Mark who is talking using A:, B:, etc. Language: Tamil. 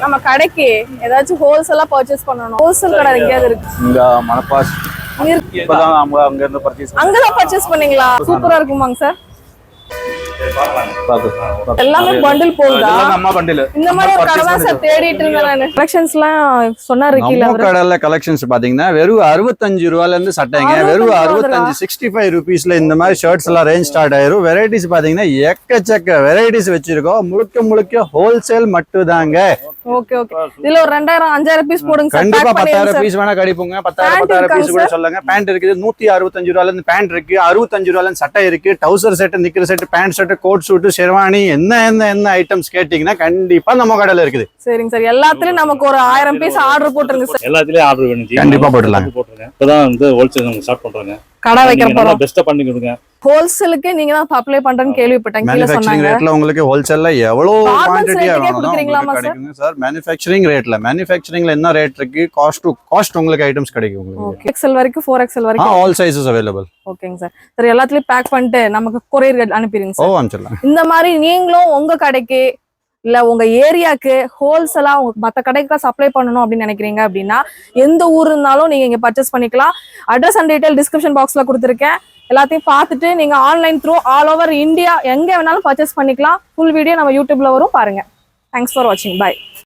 A: நம்ம கடைக்கு ஏதாச்சும் ஹோல்சேலா பர்ச்சேஸ் பண்ணனும். ஹோல்சேல் கடை எங்கயாவது இருக்கு?
B: இங்க மணப்பாஸ் இப்பதான் அங்க இருந்து பர்ச்சேஸ்
A: அங்கதான் பர்ச்சேஸ் பண்ணீங்களா? சூப்பரா இருக்குமாங்க சார். எல்லாமே பண்டில் போகுதா?
B: நம்ம பண்டில்
A: இந்த மாதிரி ஒரு கடை தான் சார் தேடிட்டு இருந்தேன் நானு. கலெக்ஷன்ஸ்லாம் சொன்னாரு கீழ.
B: நம்ம கடையில கலெக்ஷன்ஸ் பாத்தீங்கன்னா வெறும் 65 ரூபாயில இருந்து சட்டைங்க, வெறும் 65 65 ரூபீஸ்ல இந்த மாதிரி ஷர்ட்ஸ் எல்லாம் ரேஞ்ச் ஸ்டார்ட் ஆயிரும். வெரைட்டிஸ் பாத்தீங்கன்னா எக்கச்சக்க வெரைட்டிஸ் வச்சிருக்கோம். முழுக்க ஹோல்சேல் மட்டும் தாங்க.
A: Okay okay. இதுல ஒரு 2000 5000 பீஸ் போடுங்க சார்.
B: கண்டிப்பா 10000 பீஸ் வேணா கடிப்போங்க. 10000 பீஸ் கூட சொல்லுங்க. பேண்ட் இருக்குது 165 ரூபாயில இருந்து பேண்ட் இருக்கு, 65 ரூபாயில இருந்து சட்டை இருக்கு, டவுசர் set, knicker set, pant set, coat suit, sherwani, என்ன ஐட்டம்ஸ் கேட்டீங்கன்னா கண்டிப்பா நம்ம கடையில இருக்குது.
A: சரிங்க சார். எல்லாத்துலயும் நமக்கு ஒரு 1000 பீஸ் ஆர்டர் போட்டுருங்க சார்.
C: எல்லாத்துலயும் ஆர்டர் வேணும்.
B: கண்டிப்பா போட்டுடலாம்.
C: இப்பதான் வந்து ஹோல்சேல் நம்ம ஸ்டார்ட் பண்றோங்க.
A: கடை வைக்க போறோம்.
C: பெஸ்டா பண்ணி கொடுங்க.
A: ஹோல்சேலுக்கு நீங்க தான் அப்ளை பண்றேன்னு கேள்விப்பட்டேன். கீழ சொன்னாங்க.
B: மேனுஃபேக்சரிங் ரேட்ல உங்களுக்கு ஹோல்சேல்ல எவ்வளவு குவாண்டிட்டி
A: கொடுக்குறீங்களா
B: கிடைக்குங்க சார்? மேனுஃபேக்சரிங்ல என்ன ரேட் இருக்கு, காஸ்ட் உங்களுக்கு ஐட்டம்ஸ் கிடைக்கும் உங்களுக்கு.
A: ஓகே. எக்ஸ்எல் வரைக்கும் 4XL வரைக்கும்
B: ஆல் சைஸஸ் அவேலபிள்.
A: ஓகேங்க சார். சரி, எல்லாத்துலயும் பேக் பண்ணிட்டு நமக்கு கொரியர் அனுப்பிடுங்க சார்.
B: அனுப்பிடலாம்.
A: இந்த மாதிரி நீங்களும் உங்க கடைக்கு இல்ல உங்க ஏரியாக்கு ஹோல்சேலா உங்க மத்த கடைக்கு சப்ளை பண்ணணும் அப்படின்னு நினைக்கிறீங்க அப்படின்னா எந்த ஊர் இருந்தாலும் நீங்க இங்க பர்ச்சேஸ் பண்ணிக்கலாம். அட்ரஸ் அண்ட் டீடைல் டிஸ்கிரிப்ஷன் பாக்ஸ்ல கொடுத்துருக்கேன். எல்லாத்தையும் பார்த்துட்டு நீங்க online through all over India எங்க வேணாலும் பர்ச்சேஸ் பண்ணிக்கலாம். ஃபுல் வீடியோ நம்ம யூடியூப்ல வரும், பாருங்க. தேங்க்ஸ் ஃபார் வாட்சிங். பை.